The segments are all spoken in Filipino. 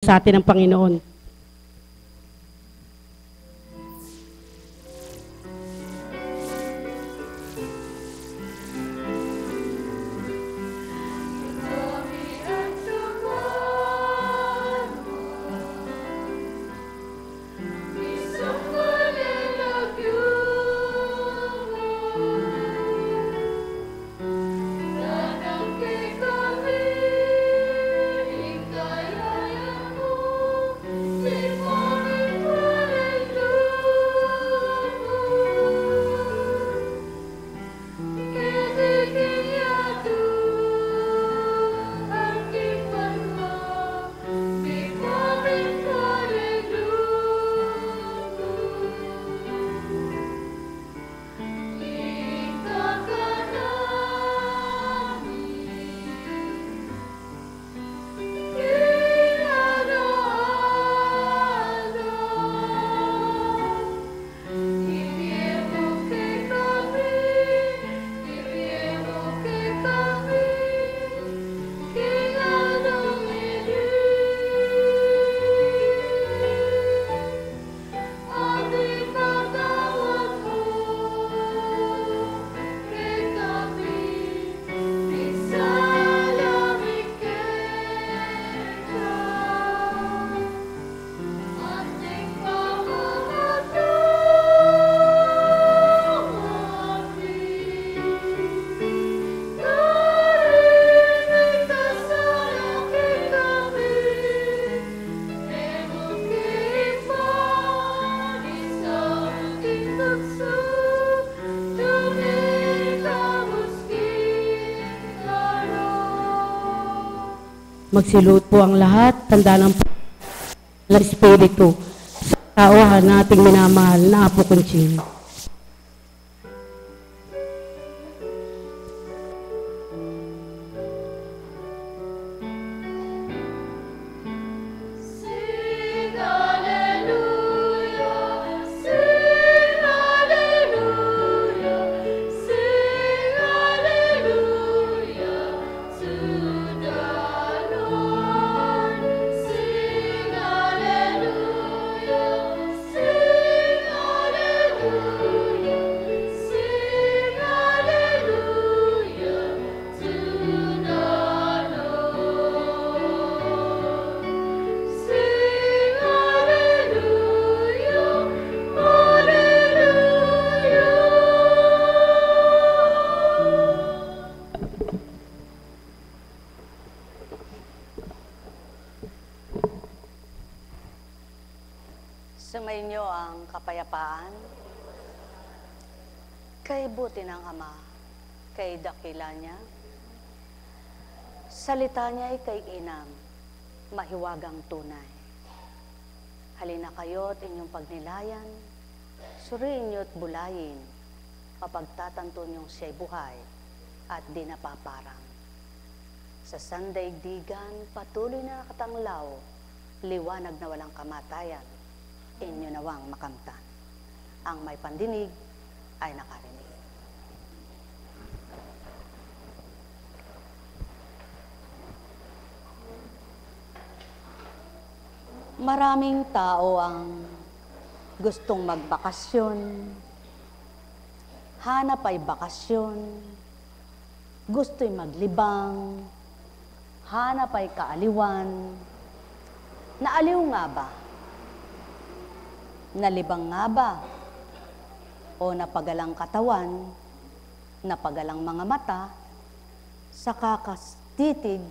sa atin ng Panginoon. Magsilot po ang lahat, tanda ng Espiritu sa tauhan nating minamahal na Apo Conching. Sumainyo ang kapayapaan, kay buti ng Ama, kay dakila niya. Salita niya ay kay inam, mahiwagang tunay. Halina kayo't inyong pagnilayan, suriin niyo't bulayin, mapagtatanto niyong siya'y buhay at di napaparang. Sa sandaigdigan, patuloy na nakatanglaw, liwanag na walang kamatayan, inyo nawang makamtan. Ang may pandinig ay nakarinig. Maraming tao ang gustong magbakasyon, hanap ay bakasyon, gusto'y maglibang, hanap ay kaaliwan. Naaliw nga ba? Nalibang nga ba? O napagalang katawan, napagalang mga mata, sa kakastitig,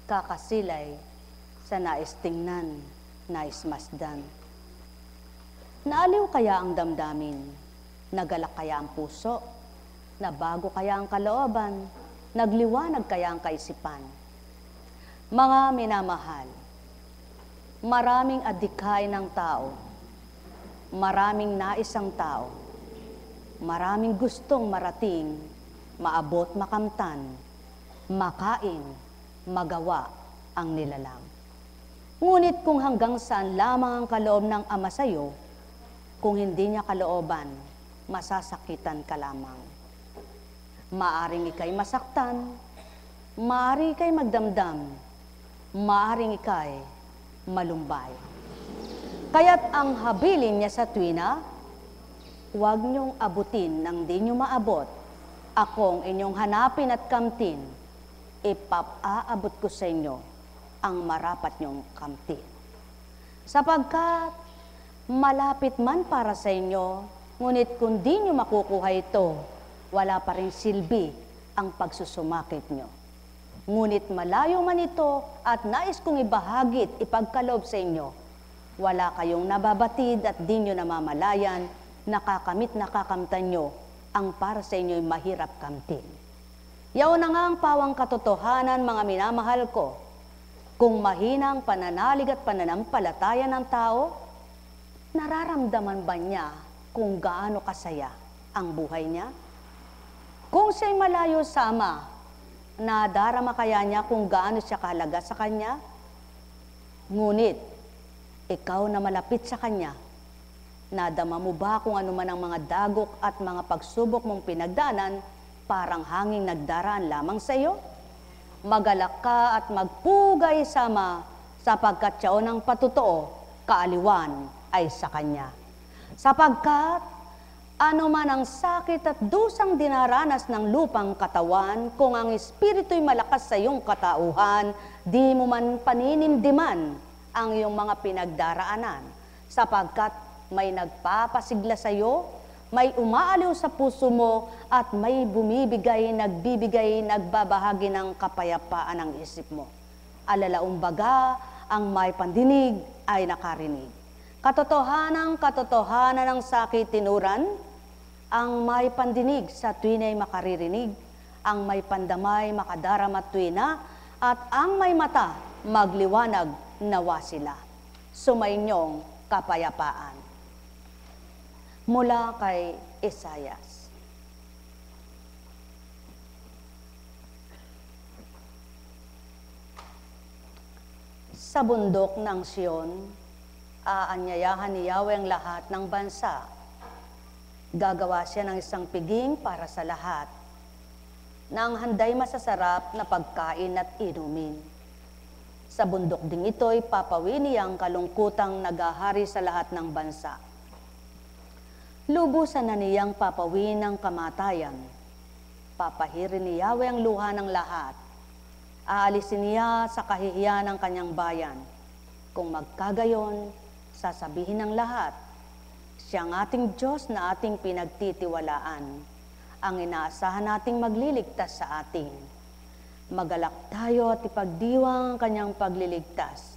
kakasilay, sa nais tingnan, nais masdan. Naaliw kaya ang damdamin, nagalak kaya ang puso, nabago kaya ang kalooban, nagliwanag kaya ang kaisipan. Mga minamahal, maraming adikay ng tao, maraming naisang tao, maraming gustong marating, maabot, makamtan, makain, magawa ang nilalang. Ngunit kung hanggang saan lamang ang kaloob ng Ama sa'yo, kung hindi niya kalooban, masasakitan ka lamang. Maaring ika'y masaktan, maaring ika'y magdamdam, maaring ika'y malumbay. Kaya't ang habilin niya sa tuwina, huwag niyong abutin nang di niyo maabot. Akong inyong hanapin at kamtin, ipap-aabot ko sa inyo ang marapat niyong kamtin. Sapagkat malapit man para sa inyo, ngunit kung di niyo makukuha ito, wala pa rin silbi ang pagsusumakit niyo. Ngunit malayo man ito at nais kong ibahagit, ipagkaloob sa inyo, wala kayong nababatid at di nyo namamalayan, nakakamtan nyo ang para sa inyo'y mahirap kamtin. Yaon na nga ang pawang katotohanan, mga minamahal ko, kung mahina ang pananalig at pananampalataya ng tao, nararamdaman ba niya kung gaano kasaya ang buhay niya? Kung siya'y malayo sa Ama, nadarama kaya niya kung gaano siya kahalaga sa Kanya? Ngunit, ikaw na malapit sa Kanya, nadama mo ba kung ano man ang mga dagok at mga pagsubok mong pinagdaanan, parang hanging nagdaraan lamang sa iyo? Magalak ka at magpugay sama, sapagkat siya ng patutoo, kaaliwan ay sa Kanya. Sapagkat ano man ang sakit at dusang dinaranas ng lupang katawan, kung ang Espiritu'y malakas sa iyong katauhan, di mo man paninimdiman ang iyong mga pinagdaraanan, sapagkat may nagpapasigla sa iyo, may umaaliw sa puso mo, at may nagbibigay, nagbabahagi ng kapayapaan ng isip mo. Alalaumbaga, ang may pandinig ay nakarinig. Katotohanan ng sakit tinuran, ang may pandinig sa tuwina'y makaririnig, ang may pandamay makadarama tuwina, at ang may mata magliwanag nawa sila. Sumainyong kapayapaan. Mula kay Isayas. Sa bundok ng Siyon, aanyayahan ni Yahweh ang lahat ng bansa. Gagawa siya ng isang piging para sa lahat, ng handay masasarap na pagkain at inumin. Sa bundok ding ito'y papawin niya ang kalungkutang nagahari sa lahat ng bansa. Lubusan na niyang papawin ang kamatayan. Papahirin ni Yahweh ang luha ng lahat. Aalisin niya sa kahihiyan ng kanyang bayan. Kung magkagayon, sasabihin ng lahat, siya ang ating Diyos na ating pinagtitiwalaan, ang inaasahan nating magliligtas sa atin. Magalak tayo at ipagdiwang ang kanyang pagliligtas.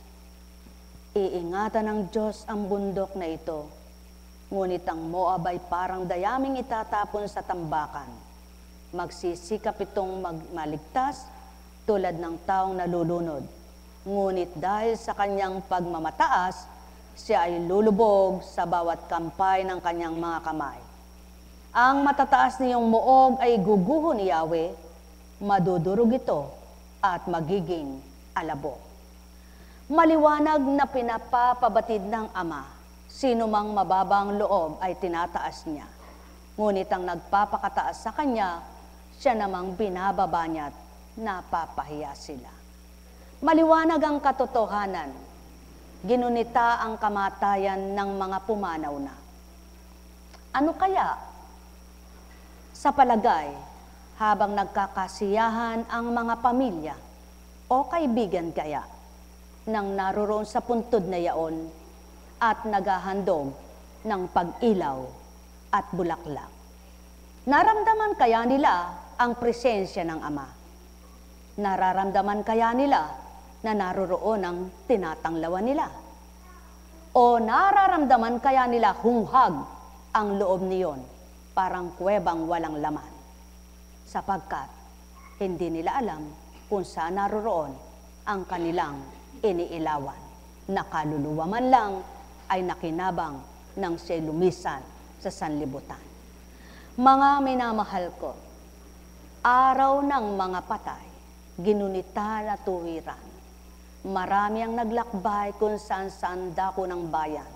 Iingatan ng Diyos ang bundok na ito, ngunit ang Moab ay parang dayaming itatapon sa tambakan. Magsisikap itong maligtas tulad ng taong nalulunod. Ngunit dahil sa kanyang pagmamataas, siya ay lulubog sa bawat kampay ng kanyang mga kamay. Ang matataas niyong Moab ay guguho ni Yahweh, madudurog ito at magiging alabo. Maliwanag na pinapapabatid ng Ama, sino mang mababang loob ay tinataas niya. Ngunit ang nagpapakataas sa Kanya, siya namang binababa niya at napapahiya sila. Maliwanag ang katotohanan, ginunita ang kamatayan ng mga pumanaw na. Ano kaya? Sa palagay, habang nagkakasiyahan ang mga pamilya o kaibigan kaya, nang naroroon sa puntod na yaon at naghahandog ng pag-ilaw at bulaklak. Naramdaman kaya nila ang presensya ng Ama? Nararamdaman kaya nila na naroroon ang tinatanglawan nila? O nararamdaman kaya nila hunghag ang loob niyon, parang kuwebang walang laman? Sapagkat hindi nila alam kung saan naroroon ang kanilang iniilawan. Nakaluluwa man lang ay nakinabang ng siya'y lumisan sa sanlibutan. Mga minamahal ko, araw ng mga patay, ginunita na tuwiran. Marami ang naglakbay kung saan-saan dako ng bayan.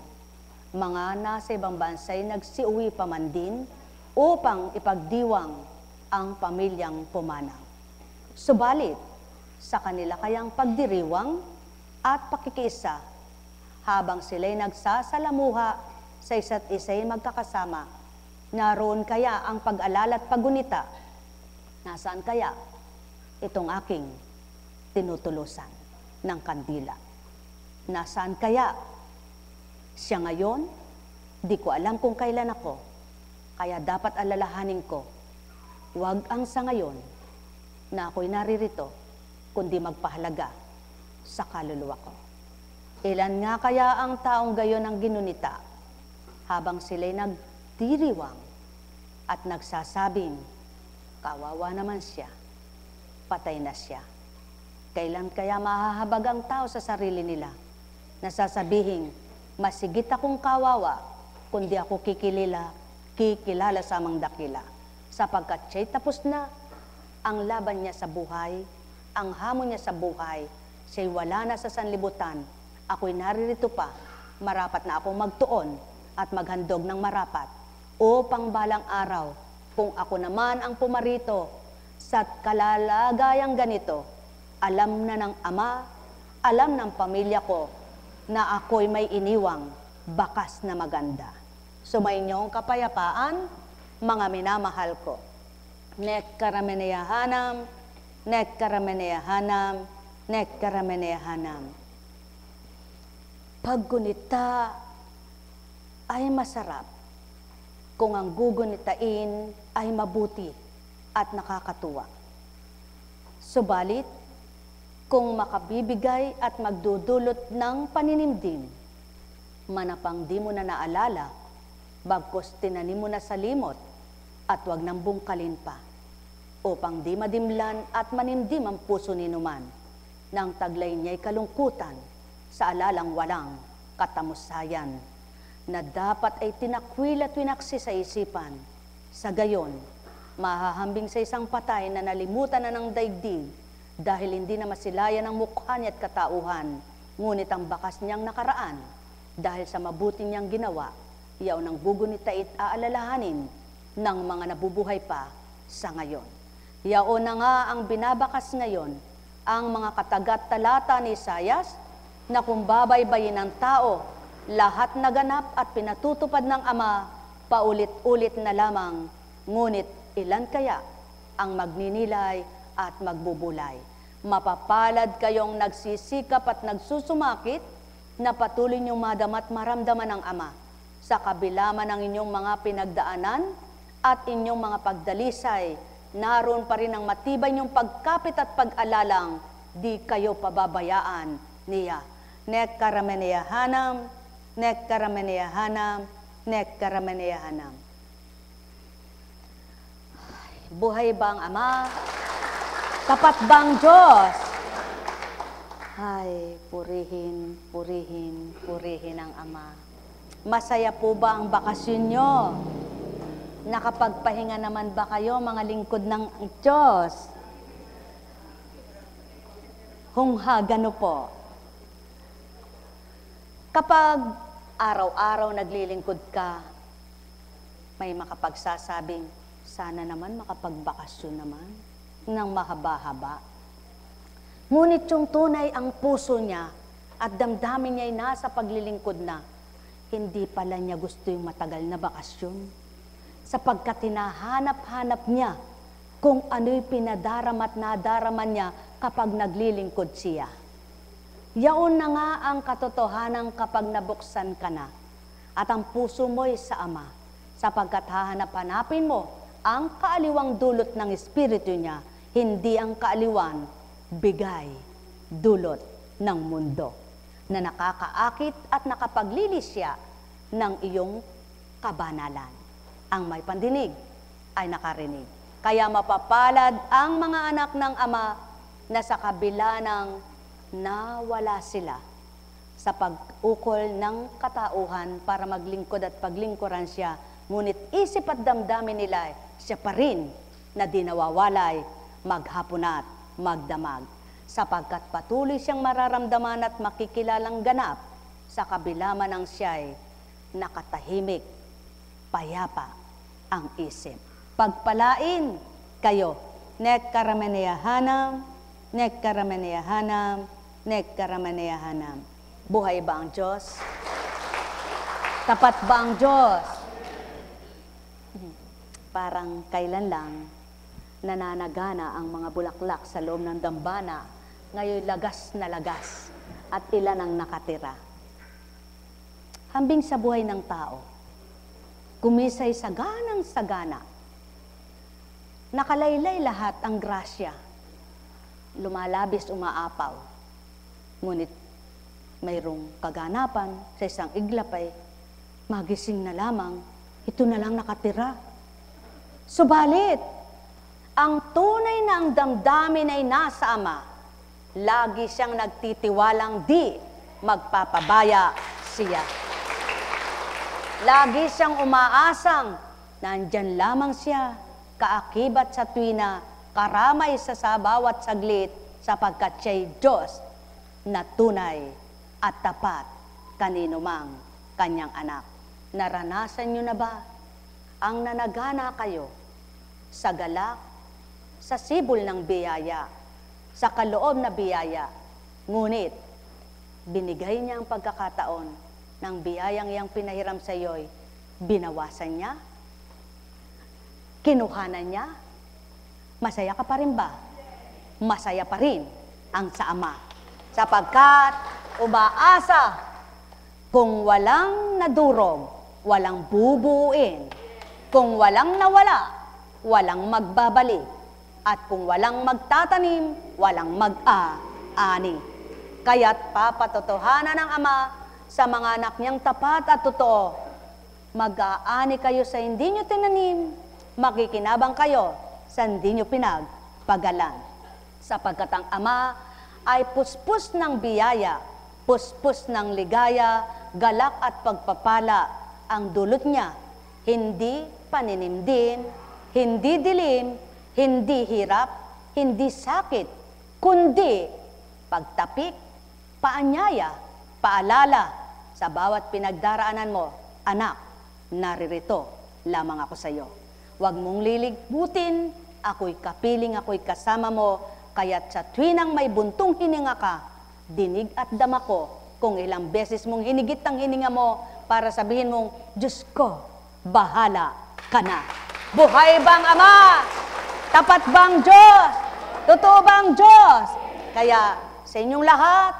Mga nasa ibang bansa'y nagsiuwi pa man din upang ipagdiwang ang pamilyang pumanaw. Subalit, sa kanila kayang pagdiriwang at pakikiisa, habang sila'y nagsasalamuha sa isa't isa'y magkakasama. Naroon kaya ang pag-alala at paggunita? Nasaan kaya itong aking tinutulusan ng kandila? Nasaan kaya siya ngayon? Di ko alam kung kailan ako, kaya dapat alalahanin ko, huwag ang sa ngayon na ako'y naririto, kundi magpahalaga sa kaluluwa ko. Ilan nga kaya ang taong gayon ang ginunita, habang sila'y nagdiriwang at nagsasabing, kawawa naman siya, patay na siya. Kailan kaya mahahabag ang tao sa sarili nila, nasasabihin, masigit akong kawawa, kundi ako kikilala sa amang dakila, sapagkat siya'y tapos na ang laban niya sa buhay, ang hamon niya sa buhay, siya'y wala na sa sanlibutan, ako'y naririto pa, marapat na akong magtuon at maghandog ng marapat, upang balang araw, kung ako naman ang pumarito sa kalalagayang ganito, alam na ng Ama, alam ng pamilya ko, na ako'y may iniwang bakas na maganda. Sumainyo ang kapayapaan, mga minamahal ko. Nek karameneyahanam, nek karameneyahanam, nek karameneyahanam. Paggunita ay masarap kung ang gugunitain ay mabuti at nakakatuwa. Subalit, kung makabibigay at magdudulot ng paninimdim, manapang di mo na naalala, bagkos tinanim mo na sa limot, at wag nang bungkalin pa, upang di madimlan at manimdim ang puso ni numan, nang taglay niya'y kalungkutan, sa alalang walang katamusayan, na dapat ay tinakwil at winaksi sa isipan, sa gayon, mahahambing sa isang patay na nalimutan na ng daigdig, dahil hindi na masilayan ang mukha niya at katauhan, ngunit ang bakas niyang nakaraan, dahil sa mabuti niyang ginawa, yaw nang gugunitait aalalahanin ng mga nabubuhay pa sa ngayon. Yaon na nga ang binabakas ngayon, ang mga katagat-talata ni Isayas, na kung babaybayin ng tao, lahat naganap at pinatutupad ng Ama, paulit-ulit na lamang, ngunit ilan kaya ang magninilay at magbubulay? Mapapalad kayong nagsisikap at nagsusumakit, na patuloy niyong madamat maramdaman ng Ama, sa kabila man ng inyong mga pinagdaanan at inyong mga pagdalisay, naroon pa rin ang matibay niyong pagkapit at pag-alalang, di kayo pababayaan niya. Nek karameneyahanam, nek karameneyahanam, nek karameneyahanam. Buhay ba ang Ama? Tapat bang Diyos? Ay, purihin, purihin, purihin ang Ama. Masaya po ba ang bakasyon nyo? Nakapagpahinga naman ba kayo, mga lingkod ng Diyos? Hunghagano po. Kapag araw-araw naglilingkod ka, may makapagsasabing, sana naman makapagbakasyon naman ng mahaba-haba. Ngunit yung tunay ang puso niya at damdamin niya ay nasa paglilingkod na, hindi pala niya gusto yung matagal na bakasyon, sapagkat hinahanap-hanap niya kung ano'y pinadarama at nadarama niya kapag naglilingkod siya. Yaon na nga ang katotohanan kapag nabuksan ka na at ang puso mo'y sa Ama, sapagkat hahanap-hanapin mo ang kaaliwang dulot ng Espiritu niya, hindi ang kaaliwan, bigay, dulot ng mundo, na nakakaakit at nakapaglilis siya ng iyong kabanalan. Ang may pandinig ay nakarinig. Kaya mapapalad ang mga anak ng Ama na sa kabila ng nawala sila sa pag-ukol ng katauhan para maglingkod at paglingkuran siya, ngunit isip at damdamin nila, siya pa rin na di nawawalay, maghapon at magdamag, sapagkat patuloy siyang mararamdaman at makikilalang ganap sa kabila man ng siya'y nakatahimik, payapa ang isip. Pagpalain kayo, nek karameneyahanam, nek karameneyahanam, nek karameneyahanam. Buhay ba ang Diyos? Tapat ba ang Diyos? Parang kailan lang nananagana ang mga bulaklak sa loob ng dambana, ngayon lagas na lagas at ilan ang nakatira. Hambing sa buhay ng tao, kumisay saganang sagana, nakalaylay lahat ang grasya, lumalabis umaapaw, ngunit mayroong kaganapan sa isang iglap ay magising na lamang, ito na lang nakatira. Subalit, ang tunay na ang damdamin ay nasa Ama. Lagi siyang nagtitiwalang di magpapabaya siya. Lagi siyang umaasang nandyan lamang siya, kaakibat sa tuwina, karamay sa bawat saglit, sapagkat siya'y Diyos na tunay at tapat kanino mang kanyang anak. Naranasan niyo na ba ang nanagana kayo sa galak, sa sibol ng biyaya, sa kaloob na biyaya, ngunit binigay niya ang pagkakataon ng biyayang iyang pinahiram sa iyo'y binawasan niya, kinuhanan niya, masaya ka pa rin ba? Masaya pa rin ang sa Ama. Sapagkat umaasa, kung walang nadurog, walang bubuuin. Kung walang nawala, walang magbabalik. At kung walang magtatanim, walang mag-aani. Kaya't papatotohanan ng Ama sa mga anak niyang tapat at totoo, mag-aani kayo sa hindi niyo tinanim, makikinabang kayo sa hindi niyo pinagpagalan. Sapagkat ang Ama ay puspos ng biyaya, puspos ng ligaya, galak at pagpapala ang dulot niya, hindi paninimdin, hindi dilim, hindi hirap, hindi sakit, kundi pagtapik, paanyaya, paalala sa bawat pinagdaraanan mo, anak, naririto lamang ako sa iyo. Huwag mong liligbutin, ako'y kapiling, ako'y kasama mo, kaya't sa tuwinang may buntong hininga ka, dinig at dama ko kung ilang beses mong hinigit ang hininga mo para sabihin mong, Diyos ko, bahala ka na. Buhay bang Ama? Tapat bang Diyos? Totoo bang Diyos? Kaya sa inyong lahat,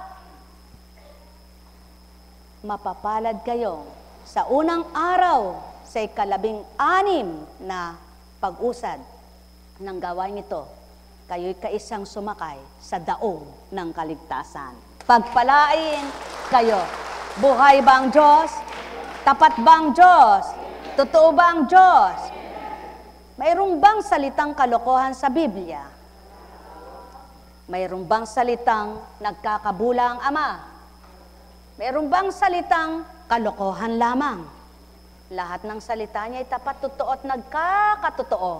mapapalad kayo sa unang araw sa ika-16 na pag-usad ng gawain ito. Kayo'y kaisang sumakay sa daong ng kaligtasan. Pagpalain kayo. Buhay bang Diyos? Tapat bang Diyos? Totoo bang Diyos? Mayroong bang salitang kalokohan sa Biblia? Mayroong bang salitang nagkakabula ang Ama? Mayroong bang salitang kalokohan lamang? Lahat ng salita niya ay tapat, totoo at nagkakatotoo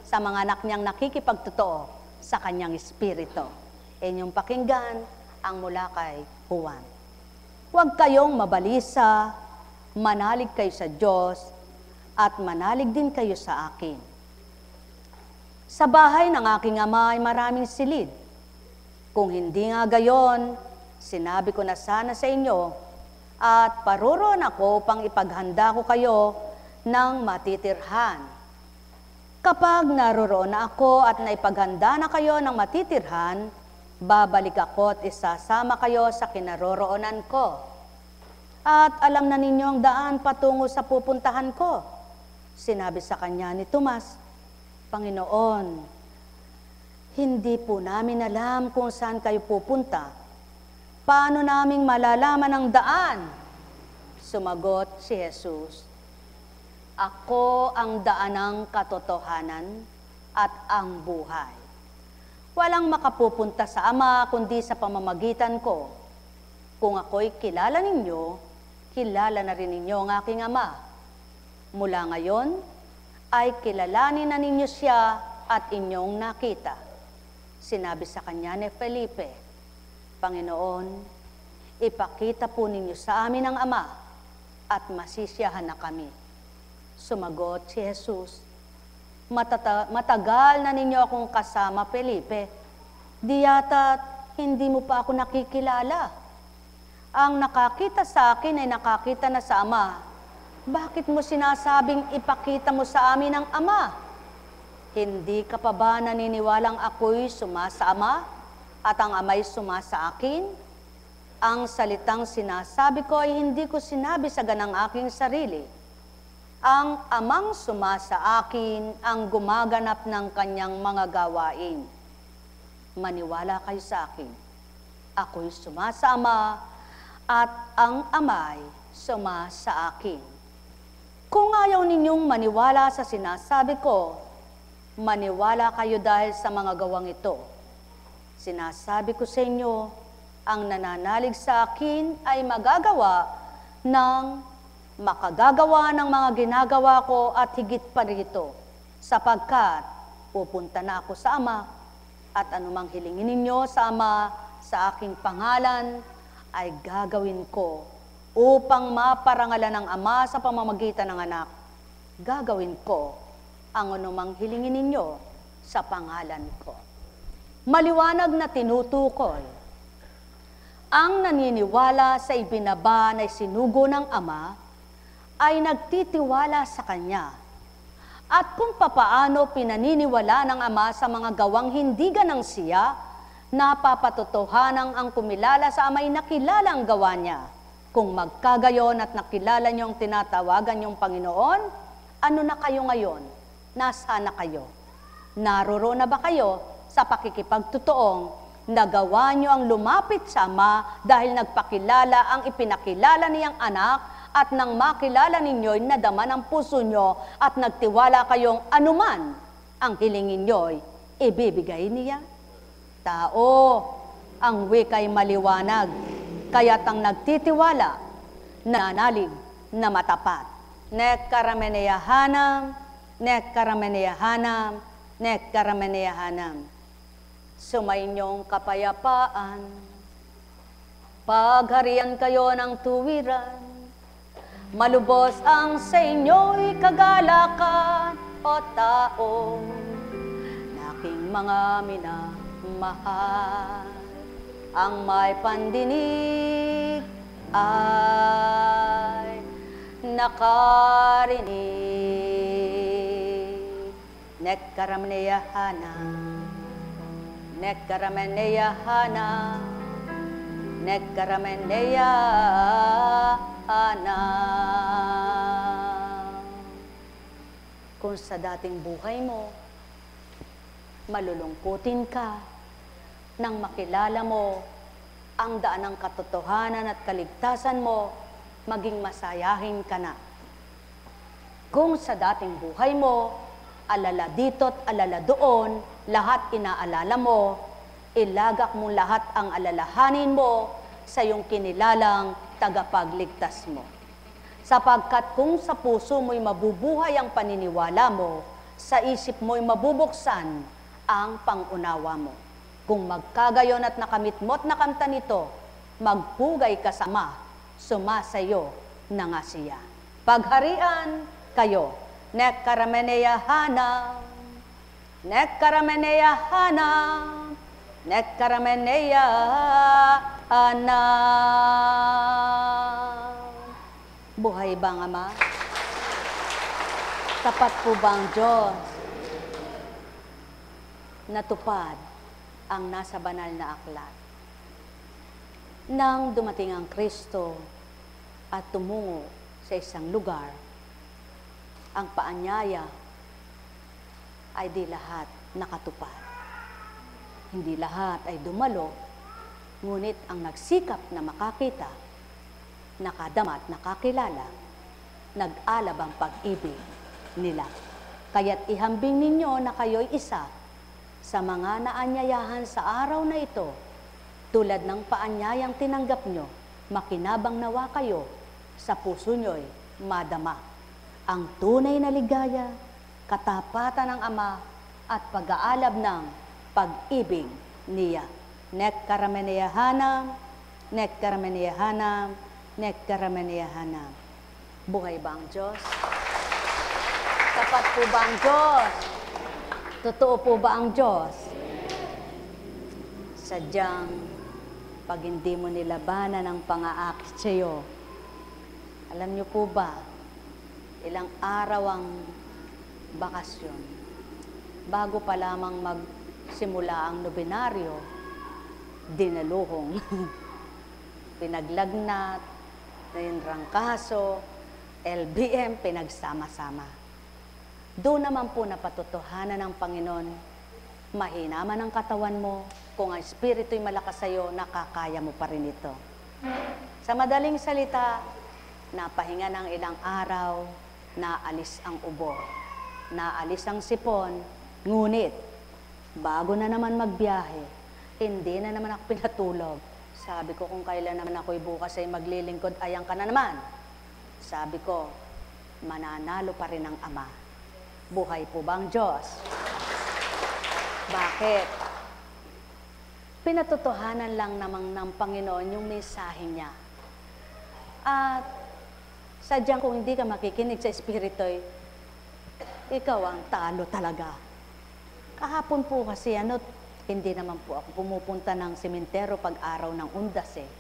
sa mga anak niyang nakikipagtotoo sa kanyang espiritu. Inyong pakinggan ang mula kay Juan. Huwag kayong mabalisa, manalig kayo sa Diyos, at manalig din kayo sa akin. Sa bahay ng aking Ama ay maraming silid. Kung hindi nga gayon, sinabi ko na sana sa inyo, at paroroon ako upang ipaghanda ko kayo ng matitirhan. Kapag naroroon na ako at naipaghanda na kayo ng matitirhan, babalik ako at isasama kayo sa kinaroroonan ko. At alam na ninyo ang daan patungo sa pupuntahan ko. Sinabi sa kanya ni Tomas, Panginoon, hindi po namin alam kung saan kayo pupunta. Paano naming malalaman ang daan? Sumagot si Jesus, Ako ang daan ng katotohanan at ang buhay. Walang makapupunta sa Ama kundi sa pamamagitan ko. Kung ako'y kilala ninyo, kilala na rin ninyo ang aking Ama. Mula ngayon, ay kilalanin na ninyo siya at inyong nakita. Sinabi sa kanya ni Felipe, Panginoon, ipakita po ninyo sa amin ang Ama at masisiyahan na kami. Sumagot si Jesus, matagal na ninyo akong kasama, Felipe. Di yata't hindi mo pa ako nakikilala. Ang nakakita sa akin ay nakakita na sa Ama. Bakit mo sinasabing ipakita mo sa amin ang Ama? Hindi ka pa ba naniniwalang ako'y sumasa Ama at ang Ama'y sumasa akin? Ang salitang sinasabi ko ay hindi ko sinabi sa ganang aking sarili. Ang Amang sumasa akin ang gumaganap ng kanyang mga gawain. Maniwala kayo sa akin. Ako'y sumasa Ama at ang Ama'y sumasa akin. Kung ayaw ninyong maniwala sa sinasabi ko, maniwala kayo dahil sa mga gawang ito. Sinasabi ko sa inyo, ang nananalig sa akin ay makagagawa ng mga ginagawa ko at higit pa rito, sapagkat pupunta na ako sa Ama, at anumang hilingin ninyo sa Ama sa aking pangalan ay gagawin ko upang maparangalan ng Ama sa pamamagitan ng Anak. Gagawin ko ang anumang hilingin ninyo sa pangalan ko. Maliwanag na tinutukoy. Ang naniniwala sa ibinaba na sinugo ng Ama ay nagtitiwala sa Kanya. At kung papaano pinaniniwala ng Ama sa mga gawang hindi ganang siya, napapatotohanan ang kumilala sa Ama'y nakilala ang gawa niya. Kung magkagayon at nakilala niyo ang tinatawagan niyong Panginoon, ano na kayo ngayon? Nasaan na kayo? Naroroon na ba kayo sa pakikipagtutoong nagawa niyo ang lumapit sa Ama dahil nagpakilala ang ipinakilala niyang Anak at nang makilala ninyo'y nadama ng puso niyo at nagtiwala kayong anuman ang hilingin niyo'y ibibigay niya? Tao, ang wika'y maliwanag, kaya't ang nagtitiwala, nanalig na matapat. Nekkarameneyahanam, nekkarameneyahanam, nekkarameneyahanam. Sumainyong kapayapaan, pagharian kayo ng tuwiran, malubos ang sa inyo'y kagalakan o tao, naking mga minamahal. Ang may pandinig ay nakarinig. Nekkarameneyahanam, nekkarameneyahanam, nekkarameneyahanam. Kung sa dating buhay mo, malulungkutin ka nang makilala mo ang daan ng katotohanan at kaligtasan mo, maging masayahin ka na. Kung sa dating buhay mo, alala dito't alala doon, lahat inaalala mo, ilagak mo lahat ang alalahanin mo sa iyong kinilalang tagapagligtas mo. Sapagkat kung sa puso mo'y mabubuhay ang paniniwala mo, sa isip mo'y mabubuksan ang pangunawa mo. Kung magkagayon at nakamit mo't nakamta nito, magpugay ka sa Ama, sumasayo na nga siya. Pagharian kayo, nekkarameneyahanam, nekkarameneyahanam, nekkarameneyahanam. Buhay ba ang Ama? Tapat po ba ang Diyos? Natupad ang nasa banal na aklat. Nang dumating ang Kristo at tumungo sa isang lugar, ang paanyaya ay di lahat nakatupad. Hindi lahat ay dumalo, ngunit ang nagsikap na makakita, nakadama at nakakilala, nag-alab ang pag-ibig nila. Kaya't ihambing ninyo na kayo'y isa sa mga naanyayahan sa araw na ito, tulad ng paanyayang tinanggap nyo, makinabang nawa kayo, sa puso nyo'y madama ang tunay na ligaya, katapatan ng Ama, at pag-aalab ng pag-ibig niya. Nekkarameneyahanam, nekkarameneyahanam, nekkarameneyahanam. Buhay ba ang Diyos? Tapat po ba ang Diyos? Totoo po ba ang Diyos? Sadyang pag hindi mo nilabanan ang pang-aakit sa'yo. Alam niyo po ba, ilang araw ang bakasyon. Bago pa lamang magsimula ang nobinaryo, dinaluhong, pinaglagnat, rangkaso, LBM, pinagsama-sama. Doon naman po napatotohanan ng Panginoon, mahina man ang katawan mo, kung ang espiritu'y malakas sa'yo, nakakaya mo pa rin ito. Sa madaling salita, napahinga ng ilang araw, naalis ang ubo, naalis ang sipon, ngunit, bago na naman magbiyahe, hindi na naman ako pinatulog. Sabi ko, kung kailan naman ako'y bukas ay maglilingkod, ayan ka na naman. Sabi ko, mananalo pa rin ang Ama. Buhay po ba ang Diyos? Bakit? Pinatotohanan lang namang ng Panginoon yung mensahe niya. At sadyang kung hindi ka makikinig sa Espiritu'y, ikaw ang talo talaga. Kahapon po kasi hindi naman po ako pumupunta ng sementero pag araw ng undas eh.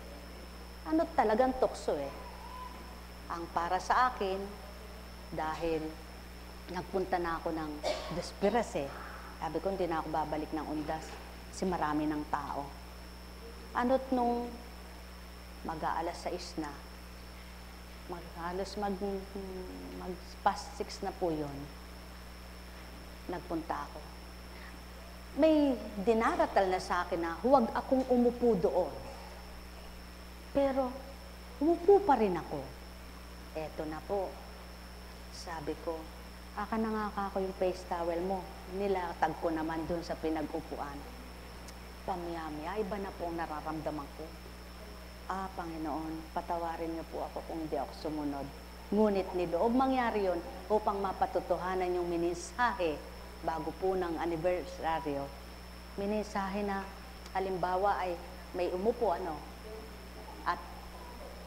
Talagang tukso eh. Ang para sa akin, dahil nagpunta na ako ng Desperas eh. Sabi ko, hindi na ako babalik ng undas kasi marami ng tao. Nung mag-aalas 6 na, halos past 6 na po yun, nagpunta ako. May dinaratal na sa akin na huwag akong umupo doon. Pero, umupo pa rin ako. Eto na po. Sabi ko, aka na nga ako yung face towel mo. Nilatag ko naman doon sa pinag-upuan. Pamiyamya, iba na po ang nararamdaman ko. Panginoon, patawarin niyo po ako kung hindi ako sumunod. Ngunit niloob mangyari yun upang mapatotohanan yung minisahe bago po ng anibersaryo. Minisahe na, halimbawa ay may umupo at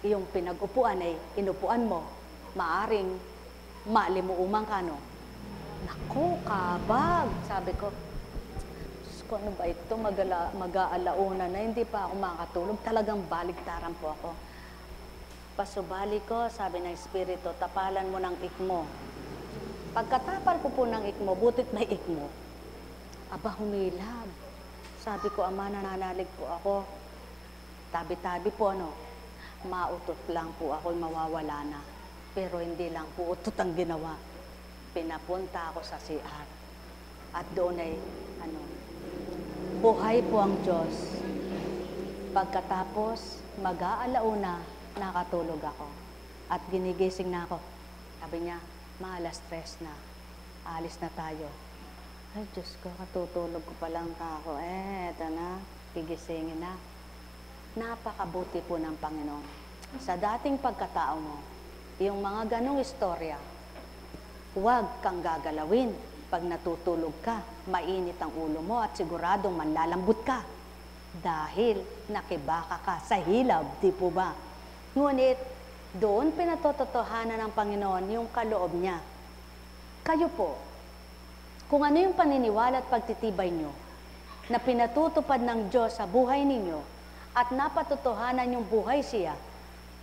yung pinag-upuan ay inupuan mo, maaring malimuumang ka Naku, kabag! Sabi ko, ano ba ito, mag-aalauna na, hindi pa ako makatulog. Talagang baligtaran po ako. Pasubali ko, sabi ng Espiritu, tapalan mo ng ikmo. Pagkatapal ko po ng ikmo, butit may ikmo. Aba, humilab. Sabi ko, Ama, nananalig po ako. Tabi-tabi po, mautot lang po ako, mawawala na. Pero hindi lang po utot ang ginawa. Pinapunta ako sa CR. At doon ay, buhay po ang Diyos. Pagkatapos, mag-aalauna, nakatulog ako. At ginigising na ako. Sabi niya, alas 3 na. Alis na tayo. Ay, Diyos ko, katutulog ko pa lang ako. Eto na, gigisingin na. Napakabuti po ng Panginoon. Sa dating pagkatao mo, yung mga ganong istorya, huwag kang gagalawin. Pag natutulog ka, mainit ang ulo mo at siguradong manlalambot ka. Dahil nakibaka ka sa hilab, di po ba? Ngunit, doon pinatototohanan ng Panginoon yung kaloob niya. Kayo po, kung ano yung paniniwala at pagtitibay nyo, na pinatutupad ng Diyos sa buhay ninyo, at napatotohanan yung buhay siya,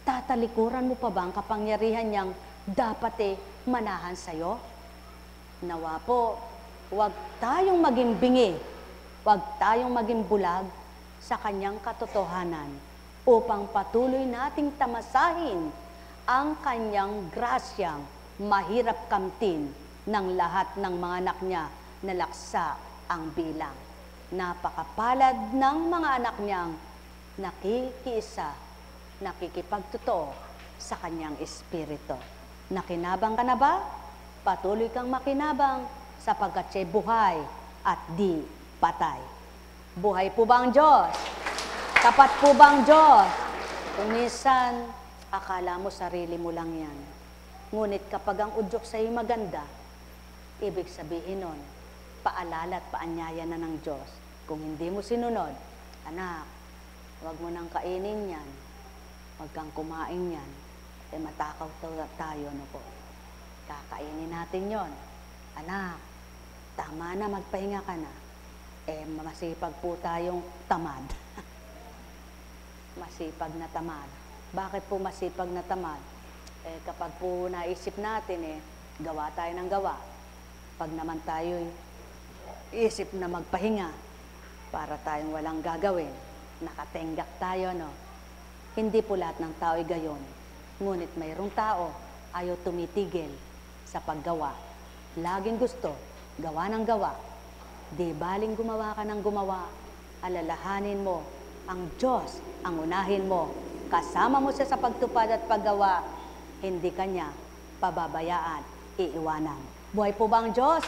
tatalikuran mo pa ba ang kapangyarihan niyang dapat manahan sa'yo? Nawa po, huwag tayong maging bingi, huwag tayong maging bulag sa kanyang katotohanan upang patuloy nating tamasahin ang kanyang grasyang mahirap kamtin ng lahat ng mga anak niya na laksa ang bilang. Napakapalad ng mga anak niyang nakikiisa, nakikipagtotoo sa kanyang espiritu. Nakinabang ka na ba? Patuloy kang makinabang sapagkat siya'y buhay at di patay. Buhay po ba ang Diyos? Tapat po ba ang Diyos? Kung minsan, akala mo sarili mo lang yan. Ngunit kapag ang udyok sa'yo maganda, ibig sabihin nun, paalala at paanyaya na ng Diyos. Kung hindi mo sinunod, anak, huwag mo nang kainin yan. Huwag kang kumain yan. Matakaw tayo, po. Kakainin natin yon. Anak, tama na, magpahinga ka na. Masipag po tayong tamad. masipag na tamad. Bakit po masipag na tamad? Kapag po naisip natin, gawa tayo ng gawa. Pag naman tayo isip na magpahinga, para tayong walang gagawin, nakatenggak tayo, no? Hindi po lahat ng tao ay gayon. Ngunit mayroong tao ayaw tumitigil sa paggawa. Laging gusto, gawa ng gawa. Di baling gumawa ka ng gumawa, alalahanin mo, ang Diyos ang unahin mo. Kasama mo siya sa pagtupad at paggawa, hindi kanya pababayaan, iiwanan. Buhay po ba ang Diyos?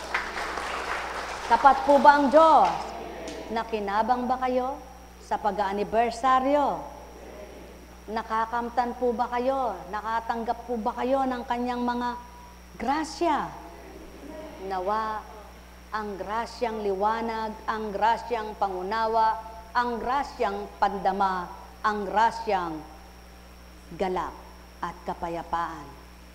Tapat po ba ang Diyos? Nakinabang ba kayo sa pag-aanibersaryo? Nakakamtan po ba kayo? Nakatanggap po ba kayo ng kanyang mga grasya? Nawa ang grasyang liwanag, ang grasyang pangunawa, ang grasyang pandama, ang grasyang galak at kapayapaan.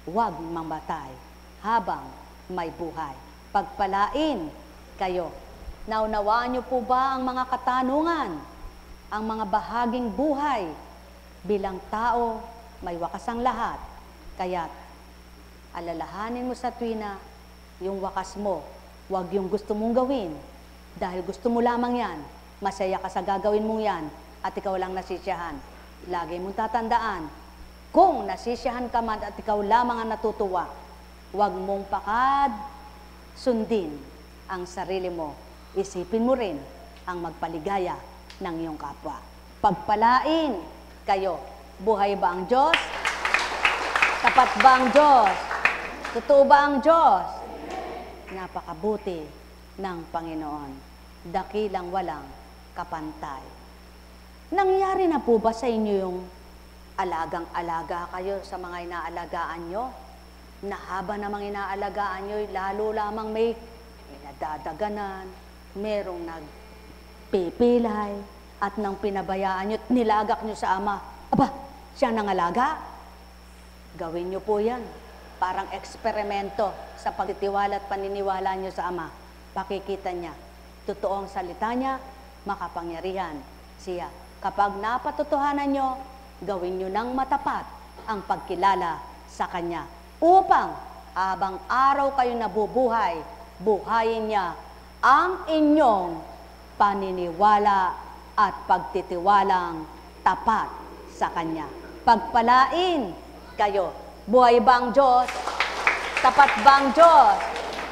Huwag mamatay habang may buhay. Pagpalain kayo. Naunawaan niyo po ba ang mga katanungan, ang mga bahaging buhay? Bilang tao, may wakas ang lahat. Kaya't alalahanin mo sa tuwina yung wakas mo. Huwag yung gusto mong gawin. Dahil gusto mo lamang yan, masaya ka sa gagawin mong yan, at ikaw lang nasisiyahan. Lagi mong tatandaan, kung nasisiyahan ka man at ikaw lamang ang natutuwa, huwag mong sundin ang sarili mo. Isipin mo rin ang magpaligaya ng iyong kapwa. Pagpalain kayo. Buhay ba ang Diyos? Tapat ba ang Diyos? Totoo ba ang Diyos? Napakabuti ng Panginoon. Dakilang walang kapantay. Nangyari na po ba sa inyo yung alagang-alaga kayo sa mga inaalagaan nyo? Na haba namang inaalagaan nyo, lalo lamang may nadadaganan, merong nagpipilay, at nang pinabayaan nyo, nilagak nyo sa ama. Aba, siya nangalaga? Gawin nyo po yan. Parang eksperimento sa pagtitiwala at paniniwala nyo sa ama. Pakikita niya, totoo ang salita niya, makapangyarihan siya. Kapag napatotohanan nyo, gawin nyo ng matapat ang pagkilala sa kanya. Upang habang araw kayo nabubuhay, buhayin niya ang inyong paniniwala at pagtitiwalang tapat sa kanya. Pagpalain kayo. Buhay ba ang Diyos? Tapat ba ang Diyos?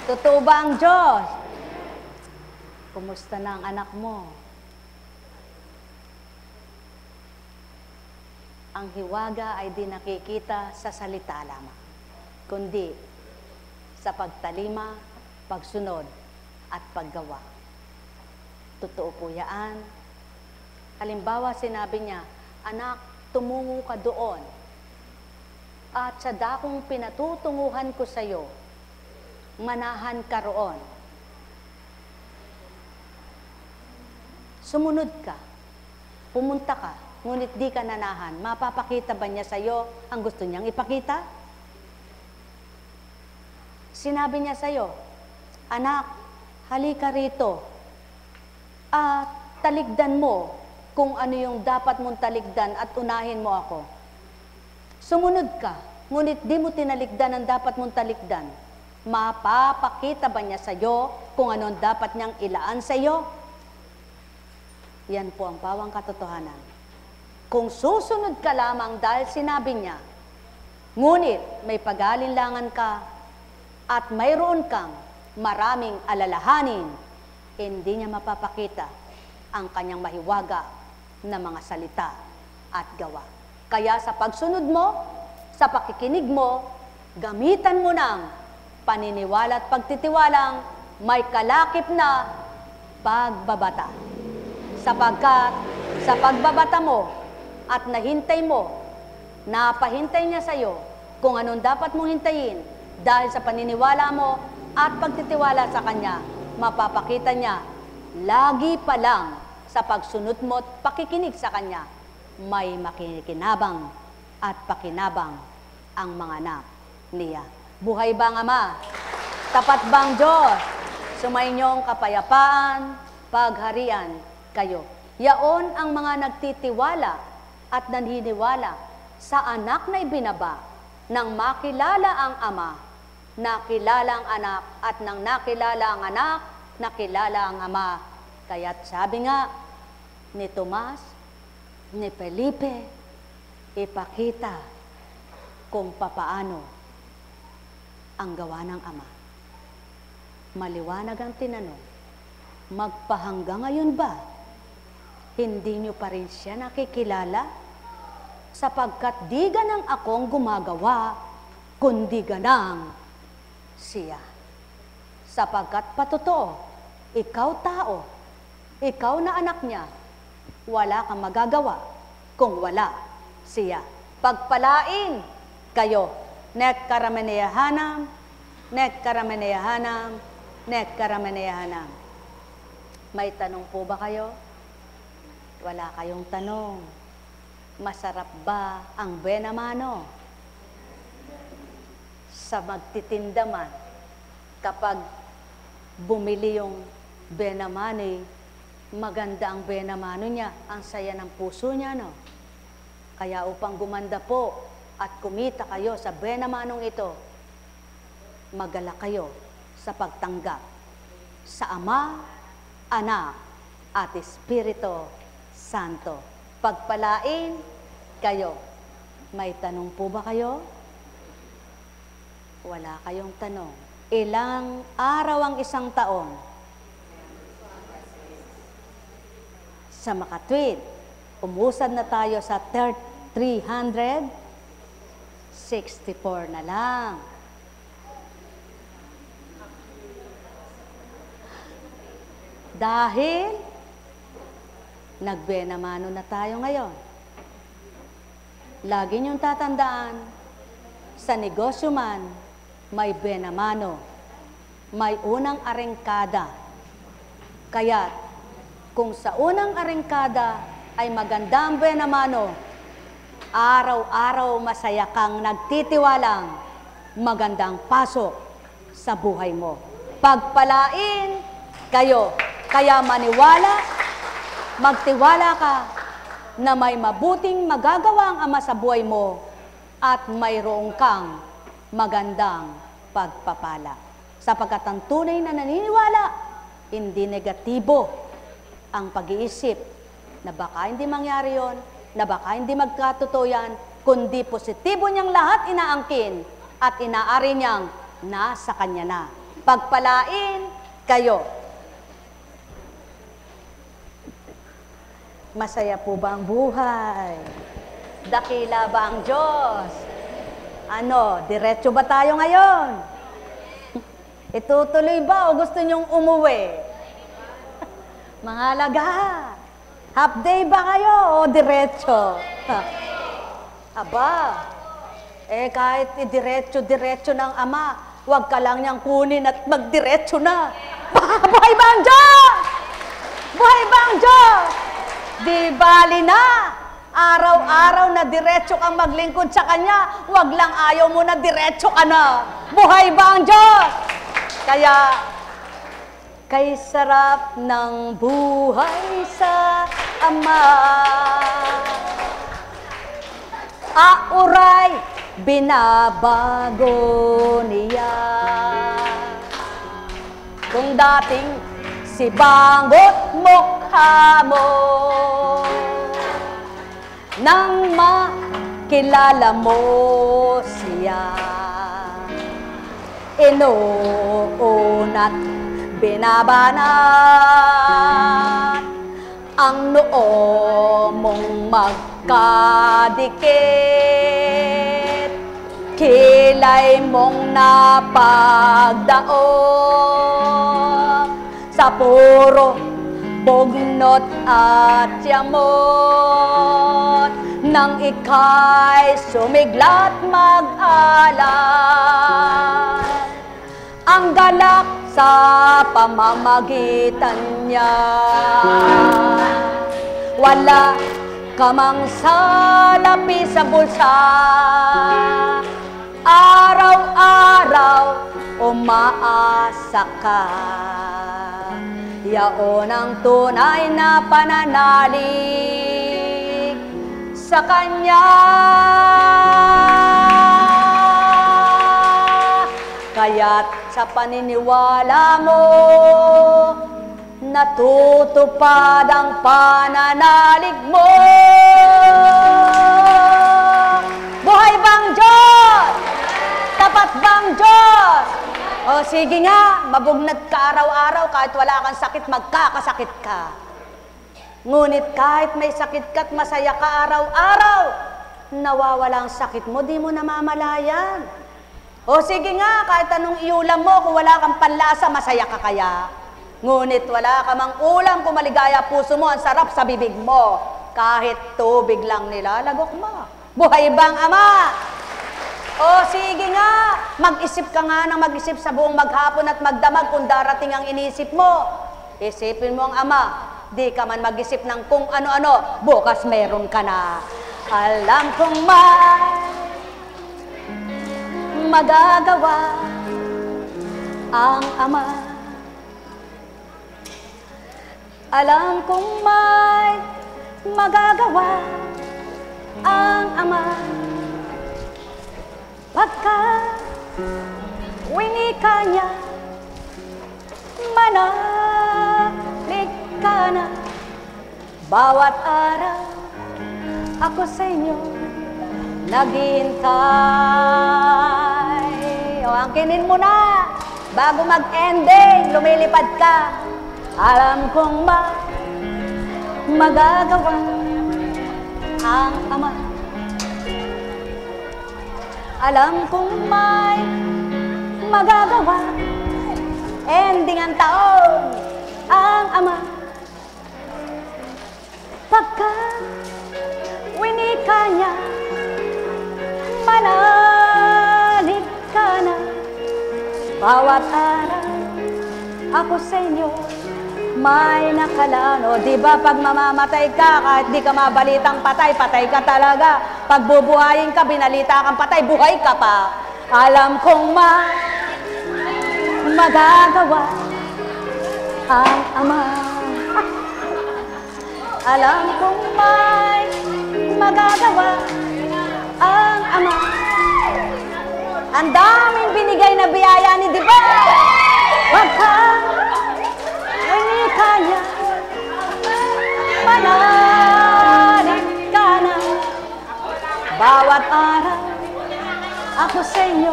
Totoo ba ang Diyos? Kumusta na ang anak mo? Ang hiwaga ay di nakikita sa salita lamang, kundi sa pagtalima, pagsunod, at paggawa. Totoo po yan. Halimbawa, sinabi niya, anak, tumungo ka doon. At sa dakong pinatutunguhan ko sa iyo, manahan ka roon. Sumunod ka, pumunta ka, ngunit di ka nanahan. Mapapakita ba niya sa iyo ang gusto niyang ipakita? Sinabi niya sa iyo, anak, halika rito at taligdan mo kung ano yung dapat mong taligdan at unahin mo ako. Sumunod ka, ngunit di mo tinaligdan ang dapat mong taligdan. Mapapakita ba niya sa iyo kung ano ang dapat niyang ilaan sa iyo? Yan po ang pawang katotohanan. Kung susunod ka lamang dahil sinabi niya, ngunit may pag-alinlangan ka at mayroon kang maraming alalahanin, hindi niya mapapakita ang kanyang mahiwaga na mga salita at gawa. Kaya sa pagsunod mo, sa pakikinig mo, gamitan mo ng paniniwala at pagtitiwalang may kalakip na pagbabata. Sapagkat sa pagbabata mo at nahintay mo, napahintay niya sa iyo kung anong dapat mong hintayin dahil sa paniniwala mo at pagtitiwala sa Kanya, mapapakita niya, lagi pa lang sa pagsunod mo at pakikinig sa Kanya, may makikinabang at pakinabang ang mga anak niya. Buhay ba ang Ama? Tapat ba ang Diyos? Sumainyong kapayapaan, pagharian kayo. Yaon ang mga nagtitiwala at naniniwala sa anak na ibinaba, nang makilala ang Ama, nakilala ang anak, at nang nakilala ang anak, nakilala ang Ama. Kaya't sabi nga ni Tomas, ni Felipe, ipakita kung papaano ang gawa ng Ama. Maliwanag ang tinanong, magpahanggang ngayon ba, hindi nyo pa rin siya nakikilala? Sapagkat di ganang akong gumagawa, kundi ganang siya. Sapagkat patotoo, ikaw tao, ikaw na anak niya, wala kang magagawa kung wala siya. Pagpalain kayo, nek karameneyahanam, nek karameneyahanam, nek karameneyahanam. May tanong po ba kayo? Wala kayong tanong. Masarap ba ang benamano? Sa magtitinda man, kapag bumili yung benamano, maganda ang benamano niya, ang saya ng puso niya, no? Kaya upang gumanda po at kumita kayo sa benamanong ito, magala kayo sa pagtanggap sa Ama, Anak, at Espiritu Santo. Pagpalain kayo. May tanong po ba kayo? Wala kayong tanong. Ilang araw ang isang taon? Sa makatwid, umusad na tayo sa 364 na lang. Dahil nagbenamano na tayo ngayon. Lagi niyong tatandaan, sa negosyo man, may benamano, may unang arengkada. Kaya, kung sa unang arengkada ay maganda ang benamano, araw-araw masaya kang nagtitiwalang magandang pasok sa buhay mo. Pagpalain kayo, kaya maniwala, magtiwala ka na may mabuting magagawa ang Ama sa buhay mo at mayroong kang magandang pagpapala. Sapagkat ang tunay na naniniwala, hindi negatibo ang pag-iisip na baka hindi mangyari yon, na baka hindi magkatotoo yan, kundi positibo niyang lahat inaangkin at inaari niyang nasa Kanya na. Pagpalain kayo. Masaya po ba ang buhay? Dakila ba ang Diyos? Ano, diretso ba tayo ngayon? Itutuloy ba o gusto nyong umuwi? Mga alaga, half day ba kayo o diretso? Aba, kahit diretso ng Ama, huwag ka lang niyang kunin at magdiretso na. Buhay ba ang Diyos? Buhay ba ang Diyos? Di bali na, araw-araw na diretso kang maglingkod sa Kanya, wag lang ayaw mo na diretso ka na. Buhay ba ang Diyos? Kaya, kay sarap ng buhay sa Ama, auray, binabago niya. Kung dating si bangot mukha mo, nang makilala mo siya, inuunat binabanat ang noo mong magkadikit, kilay mong napagdaon sa puro bugnot at yamot, nang ika'y sumiglat mag-alay. Ang galak sa pamamagitan niya, wala ka mang salapi sa bulsa, araw-araw umaasa ka. Yaon ang tunay na pananalig sa Kanya. Kaya't sa paniniwala mo, natutupad ang pananalig mo. Buhay bang Diyos? Tapat bang Diyos? O sige nga, mabugnat ka araw-araw, kahit wala kang sakit, magkakasakit ka. Ngunit kahit may sakit ka at masaya ka araw-araw, nawawala ang sakit mo, di mo namamalayan. O sige nga, kahit anong iulam mo, kung wala kang panlasa, masaya ka kaya. Ngunit wala ka mang ulam, kung maligaya puso mo, ang sarap sa bibig mo. Kahit tubig lang nilalagok mo. Buhay bang Ama? O sige nga, mag-isip ka nga ng mag-isip sa buong maghapon at magdamag kung darating ang inisip mo. Isipin mo ang Ama, di ka man mag-isip ng kung ano-ano, bukas meron ka na. Alam kong magagawa ang Ama. Alam kong may magagawa ang Ama. Pagka winika niya, manalig ka na. Bawat araw ako sa inyo naghihintay. O, angkinin mo na bago mag-ending, lumilipad ka. Alam kong magagawa ang Ama. Alam kong may magagawa, ending ang taon, ang Ama. Pagka winika niya, manalig ka na. Bawat araw ako sa inyo may nakalaan. O diba pag mamamatay ka, kahit di ka mabalitang patay, patay ka talaga. Pag bubuhayin ka, binalita kang patay, buhay ka pa. Alam kong magagawa ang Ama. Alam kong may magagawa ang Ama. Ang daming binigay na biyaya ni diba? Pagka winika niya, manalig ka na. Bawat araw ako sa inyo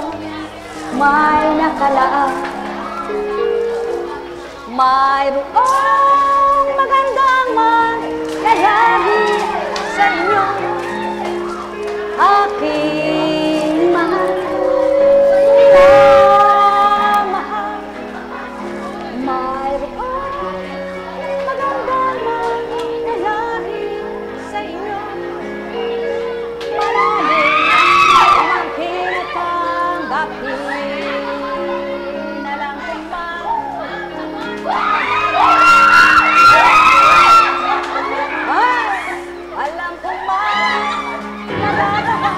may nakalaan. Mayroong magandang mangyayari sa inyo, aking mahal na mahal. Mayroong magandang mangyayari sa inyo, maraming ang tinatanggapin. Alam kong magagawa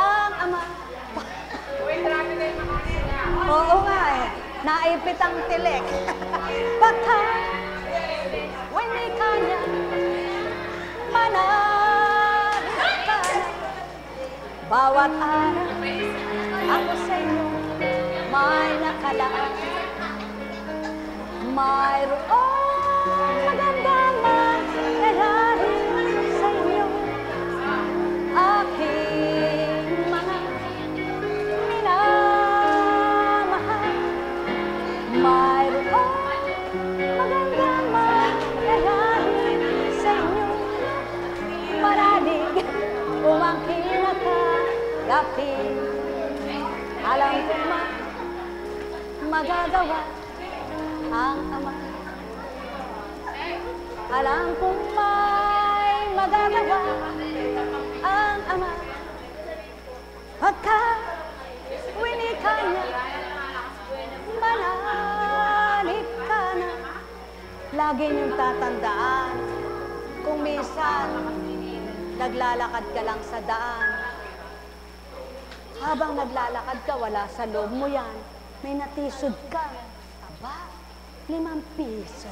ang Ama. Oo nga eh, naipit ang tilik. Pagka winika niya, manalig ka na. Bawat araw ako sa inyo may nakalaan. Mayroong magandang mangyayari sa inyo, aking mga minamahal. Mayroong magandang mangyayari sa inyo, manalig umangkin na kagapin. Alam ko magagawa ang Ama. Alam kong may magagawa ang Ama. Pagka winika niya, manalig ka na. Lagi niyong tatandaan, kung minsan naglalakad ka lang sa daan, habang naglalakad ka, wala sa loob mo yan, may natisod ka. Aba, 5 piso.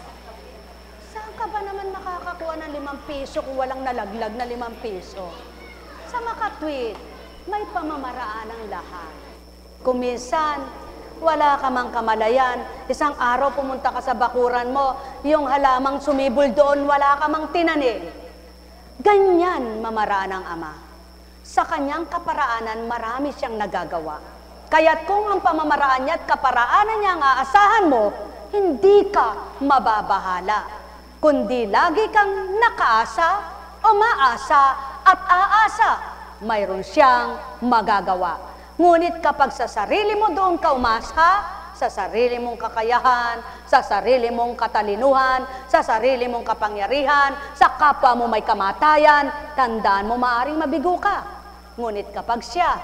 Saan ka ba naman makakakuha ng 5 piso kung walang nalaglag na 5 piso? Sa makatwid, may pamamaraan ang lahat. Kung minsan, wala ka mang kamalayan, isang araw pumunta ka sa bakuran mo, yung halamang sumibol doon, wala ka mang tinanim. Ganyan mamaraan ang Ama. Sa kanyang kaparaanan, marami siyang nagagawa. Kaya't kung ang pamamaraan niya at kaparaanan niya ang aasahan mo, hindi ka mababahala, kundi lagi kang nakaasa o maasa at aasa, mayroon siyang magagawa. Ngunit kapag sa sarili mo doon ka umasa, sa sarili mong kakayahan, sa sarili mong katalinuhan, sa sarili mong kapangyarihan, sa kapwa mo may kamatayan, tandaan mo maaaring mabigo ka. Ngunit kapag siya,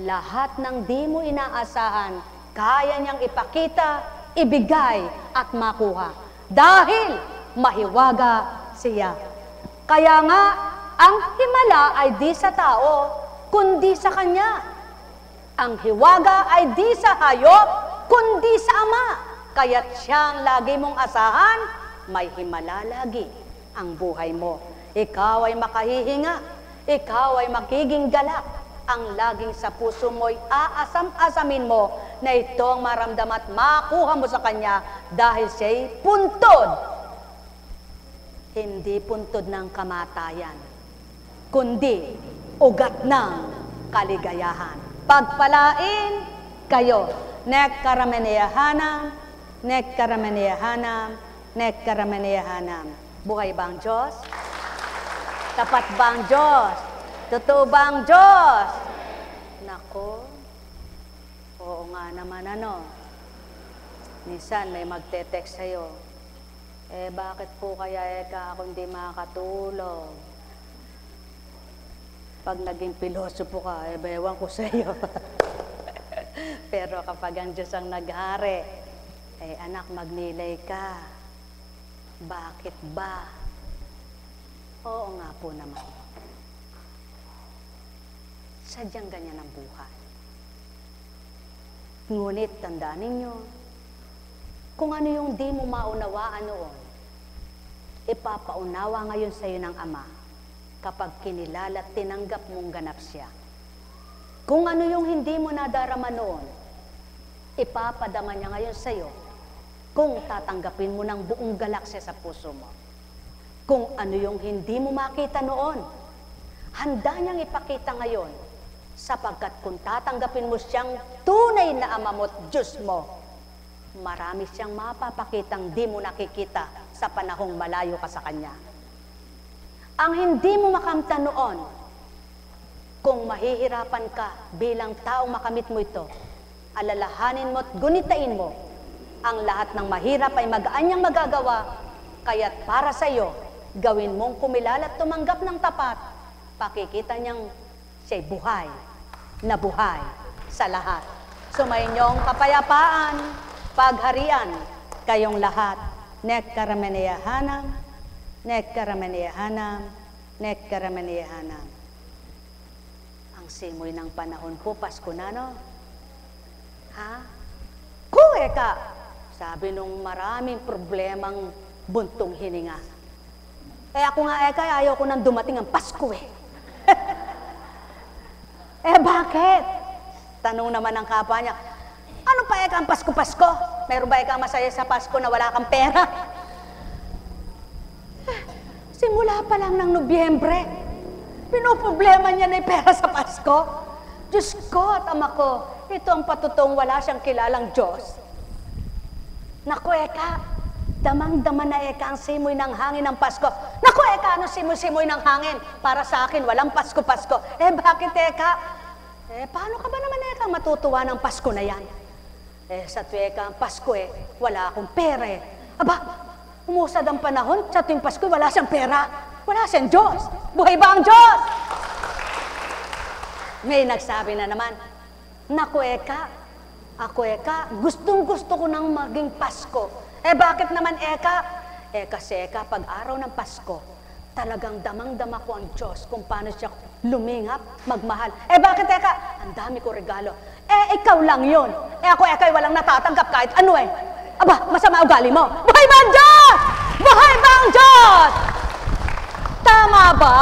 lahat ng di mo inaasahan, kaya niyang ipakita, ibigay at makuha. Dahil mahiwaga siya. Kaya nga, ang himala ay di sa tao, kundi sa Kanya. Ang hiwaga ay di sa hayop, kundi sa Ama. Kaya't siyang lagi mong asahan, may himala lagi ang buhay mo. Ikaw ay makahihinga, ikaw ay magiging galak. Ang laging sa puso mo'y aasam-asamin mo na ito ang maramdam at makuha mo sa Kanya dahil siya'y puntod. Hindi puntod ng kamatayan, kundi ugat ng kaligayahan. Pagpalain kayo. Nekkarameneyahanam, nekkarameneyahanam, nekkarameneyahanam. Buhay ba ang Diyos? Tapat ba ang Diyos? Totoo ba ang Diyos? Nako, oo nga naman ano. Minsan may magte-text sa'yo, bakit po kaya ako hindi makakatulog? Pag naging pilosopo ka, ewan ko sa'yo. Pero kapag ang Diyos ang naghari, anak, magnilay ka. Bakit ba? Oo nga po naman. Sadyang ganyan ang buhay. Ngunit tandaan ninyo, kung ano yung di mo maunawaan noon, ipapaunawa ngayon sa iyo ng Ama kapag kinilala at tinanggap mong ganap siya. Kung ano yung hindi mo nadarama noon, ipapadama niya ngayon sa iyo kung tatanggapin mo ng buong galaksya sa puso mo. Kung ano yung hindi mo makita noon, handa niyang ipakita ngayon sapagkat kung tatanggapin mo siyang tunay na Ama mo at Diyos mo, marami siyang mapapakitang di mo nakikita sa panahong malayo ka sa Kanya. Ang hindi mo makamta noon, kung mahihirapan ka bilang taong makamit mo ito, alalahanin mo at gunitain mo, ang lahat ng mahirap ay magaan niyang magagawa, kaya't para sa iyo, gawin mong kumilala at tumanggap ng tapat, pakikita niyang siya'y buhay, na buhay sa lahat. Sumayinyong kapayapaan, pagharian, kayong lahat. Nekkarameneyahanam, nekkarameneyahanam, nekkarameneyahanam. Ang simoy ng panahon po, Pasko na, no? Ha? Kuweka! Sabi nung maraming problemang buntong hininga. Ako nga, ayaw ko nang dumating ang Pasko eh. Bakit? Tanong naman ng kapwa niya, ano pa ang Pasko-Pasko? Meron ba kang masaya sa Pasko na wala kang pera? Simula pa lang ng Nobyembre, pinoproblema niya na yung pera sa Pasko. Diyos ko at Ama ko, ito ang patutong wala siyang kilalang Diyos. Naku, damang-dama na ang simoy ng hangin ng Pasko. Naku, ano simoy-simoy ng hangin? Para sa akin, walang Pasko-Pasko. Bakit, paano ka ba naman, matutuwa ng Pasko na yan? Sa tuweka ang Pasko, wala akong pera, Aba, umusad ang panahon, sa tuwing Pasko, wala siyang pera. Wala siyang Diyos. Buhay ba ang Diyos? May nagsabi na naman, naku, ako, gustong-gusto ko nang maging Pasko. Bakit naman, kasi, pag araw ng Pasko, talagang damang-dama ko ang Diyos kung paano siya lumingap, magmahal. Bakit, ang dami ko regalo. Ikaw lang yun. Ako, walang natatanggap kahit ano Aba, masama ugali mo. Buhay ba ang Diyos? Buhay ba ang Diyos? Tama ba?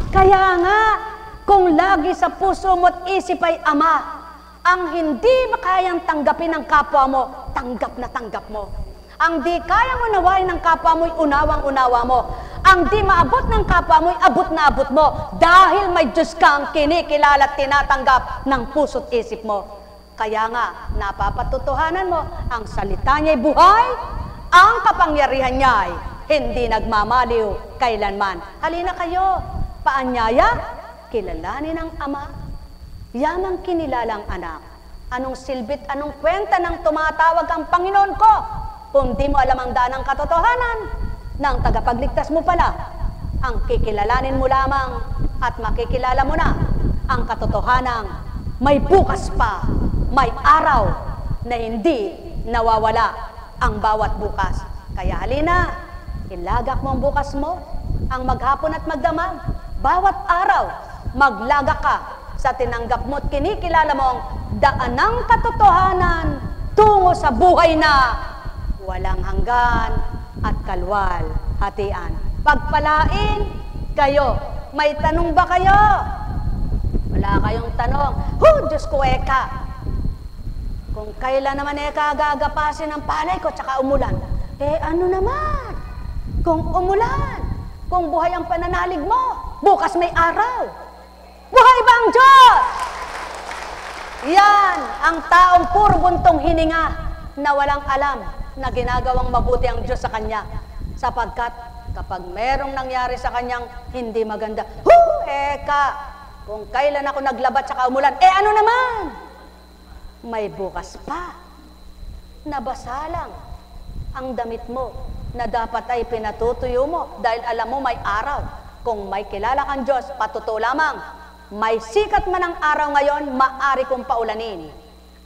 Kaya nga, kung lagi sa puso mo't isip ay Ama, ang hindi makayang tanggapin ng kapwa mo, tanggap na tanggap mo. Ang di kayang unawain ng kapwa mo'y unawang-unawa mo. Ang di maabot ng kapwa mo'y abot na abot mo. Dahil may Diyos kang kinikilala at tinatanggap ng puso't isip mo. Kaya nga, napapatutuhanan mo, ang salita niya'y buhay, ang kapangyarihan niya'y hindi nagmamaliw kailanman. Halina kayo, paanyaya, kilalanin ang Ama, yamang kinilalang anak. Anong silbit, anong kwenta ng tumatawag ang Panginoon ko? Kung di mo alam ang daan ng katotohanan, ng tagapagligtas mo pala, ang kikilalanin mo lamang at makikilala mo na ang katotohanang may bukas pa, may araw na hindi nawawala ang bawat bukas. Kaya halina, ilagak mo ang bukas mo, ang maghapon at magdamag. Bawat araw, maglagak ka sa tinanggap mo at kinikilala mo ang daan ng katotohanan tungo sa buhay na walang hanggan at kalwal hatian. Pagpalain kayo. May tanong ba kayo? Wala kayong tanong. Diyos ko, eka. Kung kailan naman eka gagapasin ang palay ko tsaka umulan. Ano naman? Kung umulan, kung buhay ang pananalig mo, bukas may araw. Buhay ba ang Diyos? Yan ang taong puro buntong hininga na walang alam na ginagawang mabuti ang Diyos sa kanya. Sapagkat kapag merong nangyari sa kanyang hindi maganda, eka, kung kailan ako naglabat sa umulan, ano naman? May bukas pa. Nabasa lang ang damit mo na dapat ay pinatutuyo mo dahil alam mo may araw. Kung may kilala kang Diyos, patuto lamang. May sikat man ang araw ngayon, maari kong paulanin.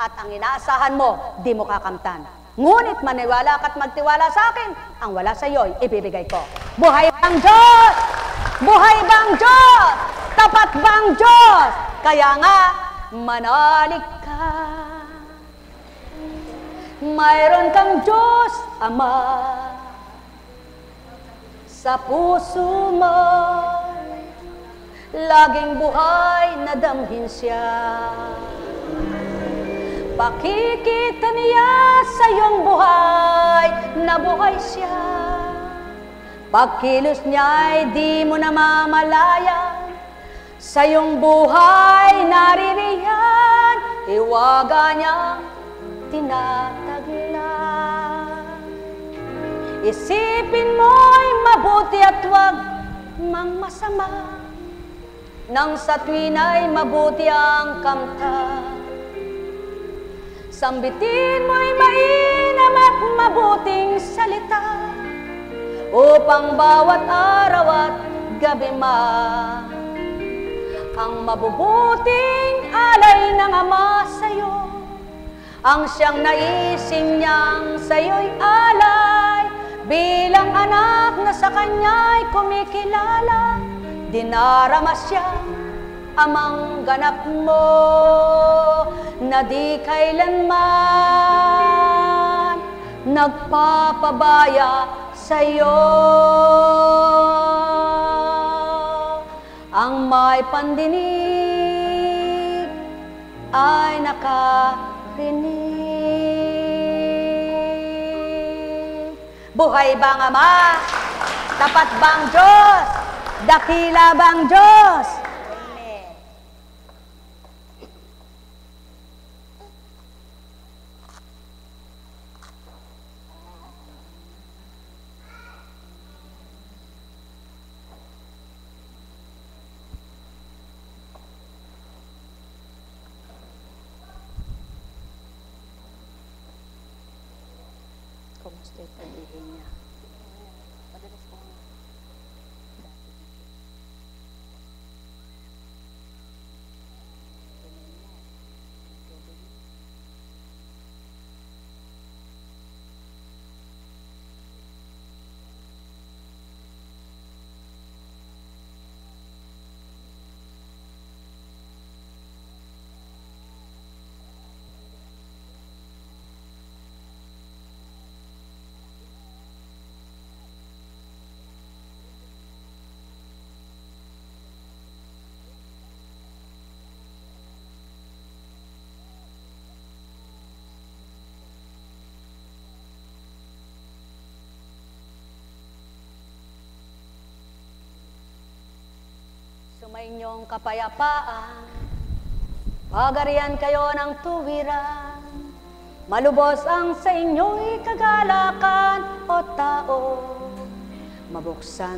At ang inaasahan mo, di mo kakamtan. Ngunit maniwala ka't magtiwala sa akin, ang wala sa iyo'y ibibigay ko. Buhay bang Diyos? Buhay bang Diyos? Tapat bang Diyos? Kaya nga, manalig ka. Mayroon kang Diyos, Ama, sa puso mo. Laging buhay na damhin siya. Pakikita niya sa iyong buhay na buhay siya. Pagkilos niya'y di mo namamalayan. Sa iyong buhay naririyan, iwaga niyang tinataglan. Isipin mo'y mabuti at huwag mang masama, nang sa tuwina'y mabuti ang kamtan. Sambitin mo'y mainam at mabuting salita, upang bawat araw at gabi ang mabubuting alay ng Ama sa'yo, ang siyang naising niyang sa'yo'y alay, bilang anak na sa kanya'y kumikilala, dinarama siya amang ganap mo, na di kailanman nagpapabaya sa'yo. Ang may pandinig ay nakarinig. Buhay bang Ama? Tapat bang Diyos? Dakila bang Diyos? Kumusta yung pag-ihin niya? Madalas ko nga. Mainyong kapayapaan, pagarian kayo ng tuwiran, malubos ang sa inyo'y kagalakan o tao, mabuksan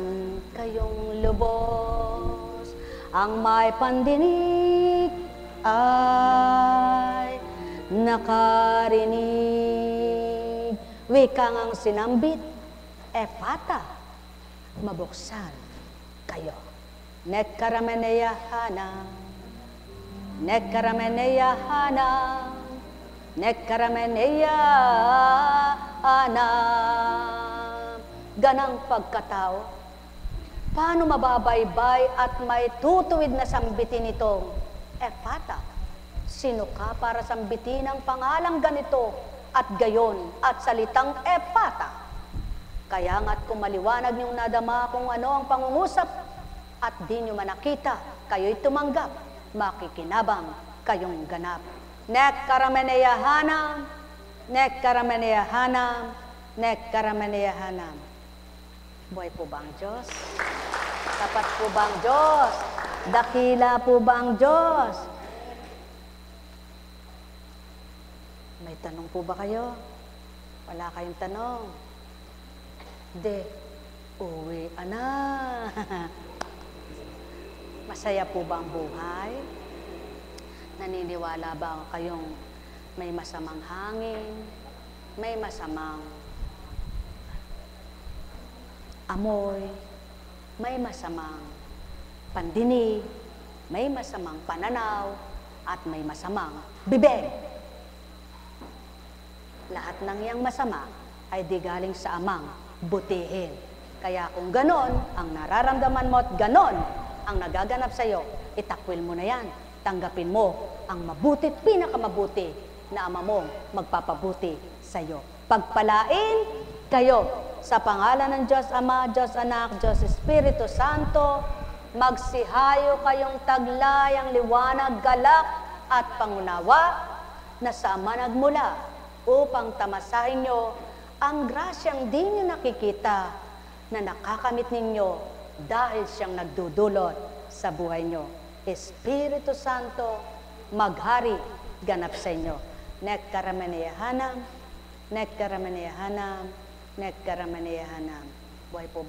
kayong lubos, ang may pandinig ay nakarinig. Wikang ang sinambit, Ephata, mabuksan kayo. Nekkarameneyahana, nekkarameneyahana, nekkarameneyahana. Ganang pagkatao, paano mababaybay at may tutuwid na sambitin itong Ephata? Sino ka para sambitin ang pangalang ganito at gayon at salitang Ephata? Kaya nga't kung maliwanag niyong nadama kung ano ang pangungusap at di nyo manakita, kayo'y tumanggap, makikinabang kayong ganap. Nekkarameneyahanam, nekkarameneyahanam, nekkarameneyahanam. Buhay po ba ang Diyos? Tapat po ba ang Diyos? Dakila po ba ang Diyos? May tanong po ba kayo? Wala kayong tanong? De, uwi na. Masaya po ba ang buhay? Naniniwala ba kayong may masamang hangin, may masamang amoy, may masamang pandinig, may masamang pananaw, at may masamang bibig? Lahat ng iyang masama ay di galing sa amang butihin. Kaya kung ganon ang nararamdaman mo at ganon ang nagaganap sa iyo, itakwil mo na yan. Tanggapin mo ang mabuti, pinakamabuti na ama mo magpapabuti sa iyo. Pagpalain kayo sa pangalan ng Diyos Ama, Diyos Anak, Diyos Espiritu Santo. Magsihayo kayong taglay ang liwanag, galak at pangunawa na sa Ama nagmula upang tamasahin nyo ang grasyang di nyo nakikita na nakakamit ninyo dahil siyang nagdudulot sa buhay nyo. Espiritu Santo, maghari, ganap sa inyo. Nekkarameneyahanam, nekkarameneyahanam, nekkarameneyahanam. Buhay po ba?